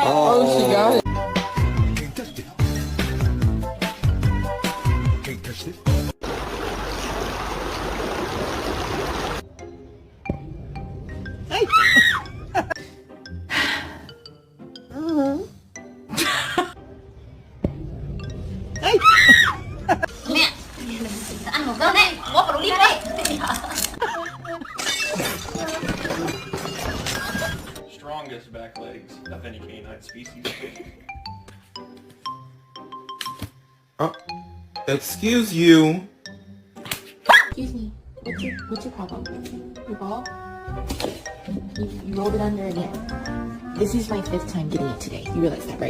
Oh, she got it. Can't touch it. Can't touch it. Mẹ, ăn một cơm đấy, bóp vào đúng đi đây. Strongest back legs of any canine species. Excuse you. Excuse me. What's your problem? Your ball? You rolled it under again. This is my 5th time getting it today. You realize that, right?